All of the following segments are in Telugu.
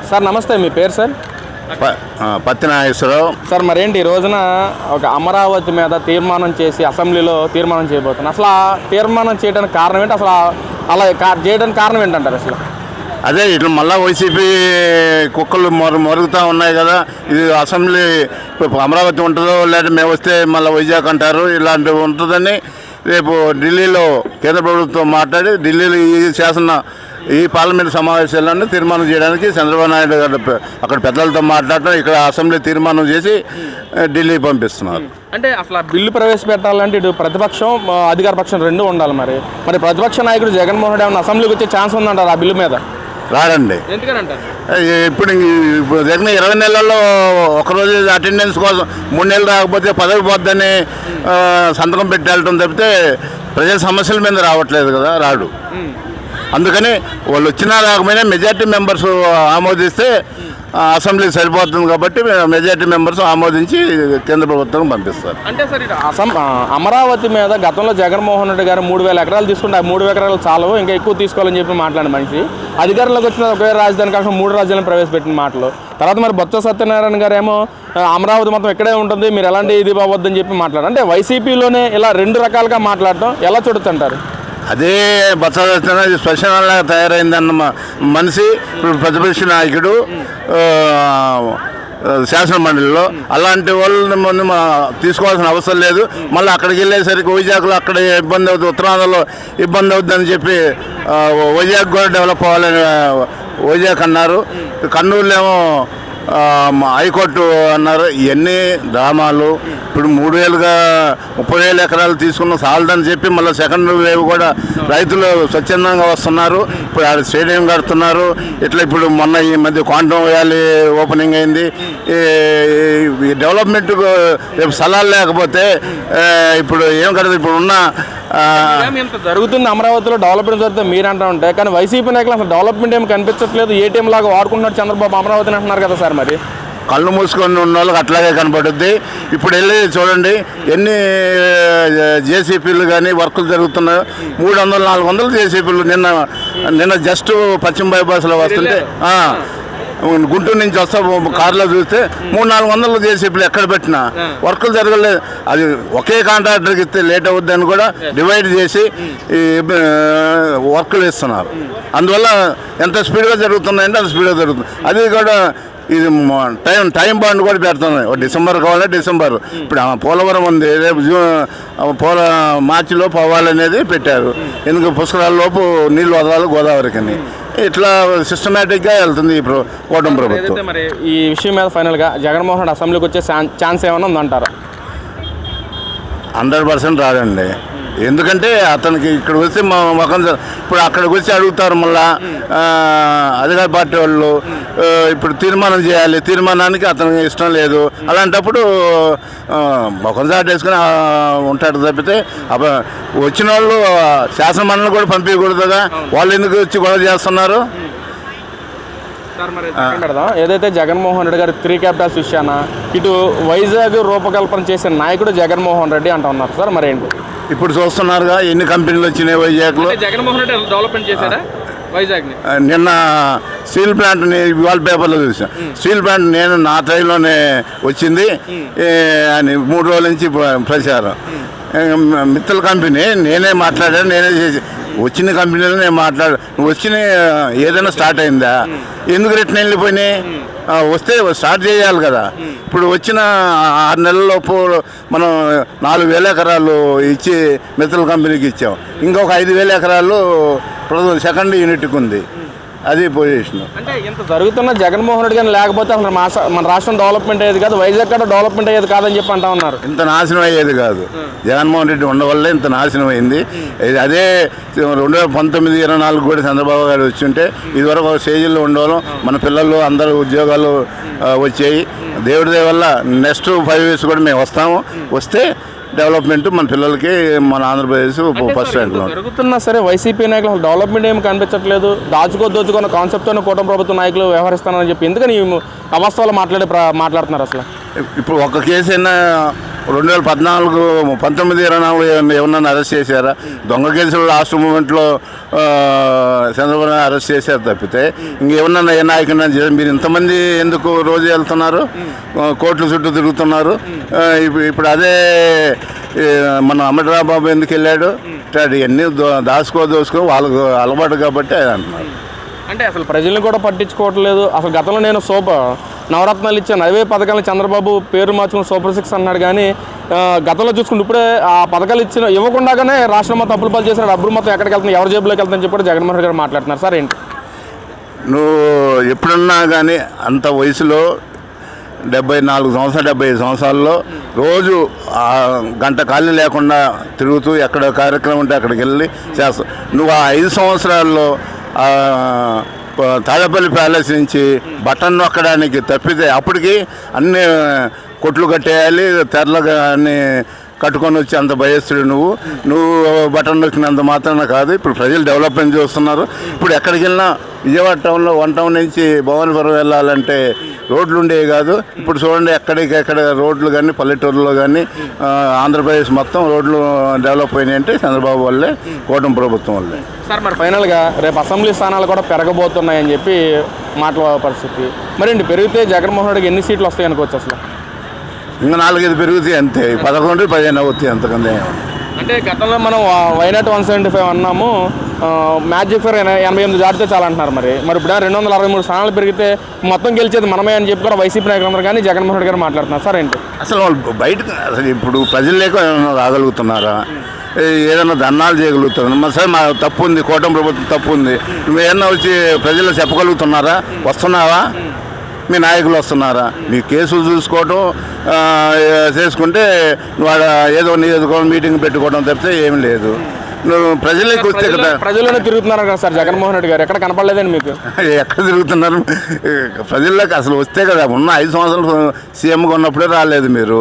సార్ నమస్తే, మీ పేరు సార్? పత్తి నాగేశ్వరరావు. సార్ మరేంటి ఈ రోజున ఒక అమరావతి మీద తీర్మానం చేసి అసెంబ్లీలో తీర్మానం చేయబోతున్నారు. అసలు ఆ తీర్మానం చేయడానికి కారణం ఏంటి? అసలు అలా చేయడానికి కారణం ఏంటంటారు అసలు? అదే ఇట్లా మళ్ళీ వైసీపీ కుక్కలు మరుగుతూ ఉన్నాయి కదా. ఇది అసెంబ్లీ అమరావతి ఉంటుందో లేదా మేము వస్తే మళ్ళీ వైజాగ్ అంటారు, ఇలాంటివి ఉంటుందని రేపు ఢిల్లీలో కేంద్ర ప్రభుత్వం మాట్లాడి ఢిల్లీలో ఈ పార్లమెంట్ సమావేశాలను తీర్మానం చేయడానికి చంద్రబాబు నాయుడు గారు అక్కడ పెద్దలతో మాట్లాడటం, ఇక్కడ అసెంబ్లీ తీర్మానం చేసి ఢిల్లీ పంపిస్తున్నారు. అంటే అసలు బిల్లు ప్రవేశపెట్టాలంటే ఇటు ప్రతిపక్షం అధికార పక్షం రెండు ఉండాలి. మరి ప్రతిపక్ష నాయకుడు జగన్మోహన్ రెడ్డి ఏమన్నా అసెంబ్లీకి వచ్చే ఛాన్స్ ఉందంటారు ఆ బిల్లు మీద? రాడండి. ఇప్పుడు జరిగిన 20 నెలల్లో ఒకరోజు అటెండెన్స్ కోసం 3 నెలలు రాకపోతే పదవి పోద్దని సంతకం పెట్టి వెళ్ళటం తప్పితే ప్రజల సమస్యల మీద రావట్లేదు కదా, రాడు. అందుకని వాళ్ళు వచ్చినా రాకపోయినా మెజార్టీ మెంబర్స్ ఆమోదిస్తే అసెంబ్లీకి సరిపోతుంది కాబట్టి మెజార్టీ మెంబర్స్ ఆమోదించి కేంద్ర ప్రభుత్వం పంపిస్తారు. అంటే సార్ అమరావతి మీద గతంలో జగన్మోహన్ రెడ్డి గారు 3,000 ఎకరాలు తీసుకుంటే ఆ 3 ఎకరాలు చాలు, ఇంకా ఎక్కువ తీసుకోవాలని చెప్పి మాట్లాడిన మనిషి అధికారంలోకి వచ్చిన ఒకే రాజధాని కాకుండా 3 రాజ్యాలను ప్రవేశపెట్టిన మాటలు. తర్వాత మరి బొత్స సత్యనారాయణ గారు ఏమో అమరావతి మొత్తం ఇక్కడే ఉంటుంది, మీరు ఎలాంటి ఇది బావద్దని చెప్పి మాట్లాడారు. అంటే వైసీపీలోనే ఇలా 2 రకాలుగా మాట్లాడటం ఎలా చూడొచ్చంటారు? అదే బొత్స సత్యనారాయణ శ్మశానంలాగా తయారైందన్న మనిషి ఇప్పుడు ప్రతిపక్ష నాయకుడు శాసనమండలిలో. అలాంటి వాళ్ళని తీసుకోవాల్సిన అవసరం లేదు. మళ్ళీ అక్కడికి వెళ్ళేసరికి వైజాగ్లో అక్కడ ఇబ్బంది అవుతుంది, ఉత్తరాంధ్రలో ఇబ్బంది అవుతుందని చెప్పి వైజాగ్ కూడా డెవలప్ అవ్వాలని వైజాగ్ అన్నారు. కర్నూలులో ఏమో హైకోర్టు అన్నారు. ఇవన్నీ డ్రామాలు. ఇప్పుడు 30,000 ఎకరాలు తీసుకున్న సాలదని చెప్పి మళ్ళీ సెకండ్ వేవ్ కూడా రైతులు స్వచ్ఛందంగా వస్తున్నారు. ఇప్పుడు ఆడ స్టేడియం కడుతున్నారు. ఇట్లా ఇప్పుడు మొన్న ఈ మధ్య క్వాంటమ్ వ్యాలీ ఓపెనింగ్ అయింది. ఈ డెవలప్మెంట్ రేపు స్థలాలు లేకపోతే ఇప్పుడు ఏం కడదు. ఇప్పుడు ఉన్న ఇంత జరుగుతుంది అమరావతిలో డెవలప్మెంట్ జరుగుతుంది మీరు అంటూ ఉంటే, కానీ వైసీపీ నాయకులు అసలు డెవలప్మెంట్ ఏమి కనిపించట్లేదు, ఏటీఎం లాగా వాడుకుంటున్నారు చంద్రబాబు అమరావతిని అంటున్నారు కదా సార్. మరి కళ్ళు మూసుకొని ఉన్న వాళ్ళకి అట్లాగే కనపడుద్ది. ఇప్పుడు వెళ్ళి చూడండి ఎన్ని జేసీపీలు కానీ వర్కులు జరుగుతున్నాయో. 300-400 జేసీపీలు నిన్న జస్ట్ పశ్చిమ బైపాస్లో వస్తుంటే గుంటూరు నుంచి వస్తా కారులో చూస్తే 300-400 జేసీపీలు ఎక్కడ పెట్టినా వర్కులు జరగలేదు. అది ఒకే కాంట్రాక్టర్కి ఇస్తే లేట్ అవుద్దని కూడా డివైడ్ చేసి వర్కులు ఇస్తున్నారు. అందువల్ల ఎంత స్పీడ్గా జరుగుతున్నాయంటే అంత స్పీడ్గా జరుగుతుంది. అది కూడా ఇది టైం బాండ్ కూడా పెడుతున్నాయి. డిసెంబర్ కావాలంటే డిసెంబర్. ఇప్పుడు పోలవరం ఉంది, రేపు మార్చిలో పోవాలనేది పెట్టారు. ఎందుకు పుష్కరాలలోపు నీళ్ళు వదలాలి గోదావరికని. ఇట్లా సిస్టమేటిక్గా వెళ్తుంది ఈ కూటమి ప్రభుత్వం. మరి ఈ విషయం మీద ఫైనల్గా జగన్మోహన్ రెడ్డి అసెంబ్లీకి వచ్చే ఛాన్స్ ఏమైనా ఉందంటారా? 100% రాదండి. ఎందుకంటే అతనికి ఇక్కడ వచ్చి మా మొఖం ఇప్పుడు అక్కడికి వచ్చి అడుగుతారు. మళ్ళా అధికార పార్టీ వాళ్ళు ఇప్పుడు తీర్మానం చేయాలి, తీర్మానానికి అతనికి ఇష్టం లేదు. అలాంటప్పుడు మొఖం చాటేసుకుని ఉంటాడు తప్పితే వచ్చిన వాళ్ళు శాసనమండలి కూడా పంపించకూడదుగా. వాళ్ళు ఎందుకు వచ్చి గొడవ చేస్తున్నారు? ఏదైతే జగన్మోహన్ రెడ్డి గారు 3 క్యాపిటల్స్ విషయాన ఇటు వైజాగ్ రూపకల్పన చేసిన నాయకుడు జగన్మోహన్ రెడ్డి అంటూ ఉన్నారు సార్. మరేంటి ఇప్పుడు చూస్తున్నారుగా ఎన్ని కంపెనీలు వచ్చినాయి వైజాగ్లో. జగన్మోహన్ రెడ్డి డెవలప్మెంట్ చేశారా వైజాగ్? నిన్న స్టీల్ ప్లాంట్ని వాల్ పేపర్లో చూసాను. స్టీల్ ప్లాంట్ నేను నా టైంలోనే వచ్చింది అని 3 రోజుల నుంచి ప్రచారం. మిత్తల్ కంపెనీ నేనే మాట్లాడాను, నేనే చేసి వచ్చిన కంపెనీలో నేను నువ్వు వచ్చిన ఏదైనా స్టార్ట్ అయిందా? ఎందుకు రిటర్న్ వెళ్ళిపోయినాయి? వస్తే స్టార్ట్ చేయాలి కదా. ఇప్పుడు వచ్చిన 6 నెలల్లోపు మనం 4,000 ఎకరాలు ఇచ్చి మిత్తల్ కంపెనీకి ఇచ్చాం. ఇంకొక 5,000 ఎకరాలు సెకండ్ యూనిట్కి ఉంది. అది పొజిషన్. అంటే ఇంత జరుగుతున్న జగన్మోహన్ రెడ్డి గారిని లేకపోతే అసలు మన రాష్ట్రం డెవలప్మెంట్ అయ్యేది కాదు, వైజాగ్ కూడా డెవలప్మెంట్ అయ్యేది కాదని చెప్పి అంటా ఉన్నారు. ఇంత నాశనం అయ్యేది కాదు. జగన్మోహన్ రెడ్డి ఉండవల్లే ఇంత నాశనం అయింది. అదే 2019-24 కూడా చంద్రబాబు గారు వచ్చి ఉంటే ఇదివరకు ఒక స్టేజీల్లో ఉండేవాళ్ళం. మన పిల్లలు అందరూ ఉద్యోగాలు వచ్చాయి. దేవుడి దయ వల్ల నెక్స్ట్ 5 years కూడా మేము వస్తే డెవలప్మెంట్ మన పిల్లలకి మన ఆంధ్రప్రదేశ్ ఫస్ట్ ర్యాంక్లో జరుగుతున్నా సరే వైసీపీ నాయకులు డెవలప్మెంట్ ఏమి కనిపించట్లేదు. దోచుకున్న కాన్సెప్ట్తో కూటమి ప్రభుత్వ నాయకులు వ్యవహరిస్తానని చెప్పి ఎందుకని అవాస్తవాలు మాట్లాడుతున్నారు అసలు? ఇప్పుడు ఒక కేసు అయినా 2014, 19, 24 ఎవరన్నా అరెస్ట్ చేశారా? దొంగ కేసులు లాస్ట్ మూమెంట్లో చంద్రబాబు అరెస్ట్ చేశారు తప్పితే ఇంకేమన్నా ఏ నాయకున్నా మీరు ఇంతమంది ఎందుకు రోజు వెళ్తున్నారు, కోర్టుల చుట్టూ తిరుగుతున్నారు? ఇప్పుడు మన అమర్రావు బాబు ఎందుకు వెళ్ళాడు? ఇవన్నీ దోసుకో వాళ్ళకు అలవాటు కాబట్టి అంటున్నారు. అంటే అసలు ప్రజల్ని కూడా పట్టించుకోవట్లేదు. అసలు గతంలో నేను నవరత్నాలు ఇచ్చాను, అవే పథకాలను చంద్రబాబు పేరు మార్చుకుని సూపర్ 6 అన్నాడు. కానీ గతంలో చూసుకుంటే ఇప్పుడే ఆ పథకాలు ఇవ్వకుండానే రాష్ట్రం మొత్తం అప్పులు పాలు చేసిన డబ్బులు మొత్తం ఎక్కడికి వెళ్తుంది, ఎవరి జేబులోకి వెళ్తుందని చెప్పి కూడా జగన్మోహన్ రెడ్డి గారు మాట్లాడుతున్నారు. సార్ ఏంటి? నువ్వు ఎప్పుడన్నా కానీ అంత వయసులో 75 సంవత్సరాల్లో రోజు గంట ఖాళీ లేకుండా తిరుగుతూ ఎక్కడ కార్యక్రమం ఉంటే అక్కడికి వెళ్ళి చేస్తావు. నువ్వు ఆ 5 సంవత్సరాల్లో తాడేపల్లి ప్యాలెస్ నుంచి బటన్ నొక్కడానికి తప్పితే అప్పటికి అన్ని కొట్లు కట్టేయాలి, తెరలుగా అన్ని కట్టుకొని వచ్చి అంత భయస్తుడు నువ్వు బటన్ నొక్కినంత మాత్రాన కాదు. ఇప్పుడు ప్రజలు డెవలప్మెంట్ చూస్తున్నారు. ఇప్పుడు ఎక్కడికి వెళ్ళినా విజయవాడ టౌన్లో 1 టౌన్ నుంచి భవానీపురం వెళ్ళాలంటే రోడ్లు ఉండేవి కాదు. ఇప్పుడు చూడండి ఎక్కడికెక్కడ రోడ్లు కానీ పల్లెటూరులో కానీ ఆంధ్రప్రదేశ్ మొత్తం రోడ్లు డెవలప్ అయినాయి అంటే చంద్రబాబు వల్లే, కూటమి ప్రభుత్వం వల్లే. సార్ మరి ఫైనల్గా రేపు అసెంబ్లీ స్థానాలు కూడా పెరగబోతున్నాయని చెప్పి మాట్లాడే పరిస్థితి మరి పెరిగితే జగన్మోహన్ రెడ్డికి ఎన్ని సీట్లు వస్తాయి అనుకోవచ్చు? అసలు ఇంకా 4-5 పెరుగుతాయి అంతే, 11-15 అవుతాయి అంతకంటే. అంటే గతంలో మనం వైనాట్ 175 అన్నాము, మ్యాజిక్ ఫేర్ 88 దాటితే చాలా అంటున్నారు. మరి ఇప్పుడు 263 స్థానాలు పెరిగితే మొత్తం గెలిచేది మనమే అని చెప్పి కూడా వైసీపీ నాయకులు కానీ జగన్మోహన్ రెడ్డి గారు మాట్లాడుతున్నారు. సార్ ఏంటి అసలు వాళ్ళు బయటకు అసలు ఇప్పుడు ప్రజలు లేక రాగలుగుతున్నారా? ఏదైనా ధర్నాలు చేయగలుగుతున్నారు? సరే మా తప్పు ఉంది, కూటమి ప్రభుత్వం తప్పు ఉంది, నువ్వేమన్నా వచ్చి ప్రజలు చెప్పగలుగుతున్నారా? వస్తున్నావా? మీ నాయకులు వస్తున్నారా? మీ కేసులు చూసుకోవటం చేసుకుంటే వాడు ఏదో నియోజకవర్గం మీటింగ్ పెట్టుకోవడం తప్పితే ఏమి లేదు. నువ్వు ప్రజలకు వస్తే కదా, ప్రజల్లోనే తిరుగుతున్నారు కదా సార్ జగన్మోహన్ రెడ్డి గారు, ఎక్కడ కనపడలేదండి మీకు? ఎక్కడ తిరుగుతున్నారు? ప్రజల్లోకి అసలు వస్తే కదా. ఉన్న 5 సంవత్సరాలు సీఎంగా ఉన్నప్పుడే రాలేదు మీరు,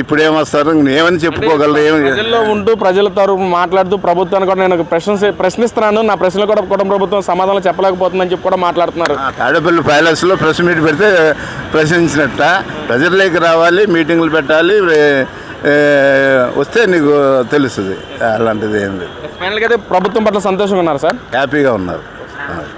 ఇప్పుడు ఏమొస్తారు? ఏమని చెప్పుకోగలరు? ప్రజల్లో ఉంటూ ప్రజల తరపు మాట్లాడుతూ ప్రభుత్వాన్ని కూడా నేను ప్రశ్నిస్తున్నాను, నా ప్రశ్నలు కూడా కుటుంబ ప్రభుత్వం సమాధానం చెప్పలేకపోతుందని చెప్పి కూడా మాట్లాడుతున్నారు. తాడేపల్లి ప్యాలెస్లో ప్రెస్ మీట్ పెడితే ప్రశ్నించినట్ట ప్రజల్లోకి రావాలి, మీటింగులు పెట్టాలి, వస్తే నీకు తెలుస్తుంది. అలాంటిది ఏం లేదు. ఫైనల్గా అయితే ప్రభుత్వం పట్ల సంతోషంగా ఉన్నారు సార్? హ్యాపీగా ఉన్నారు.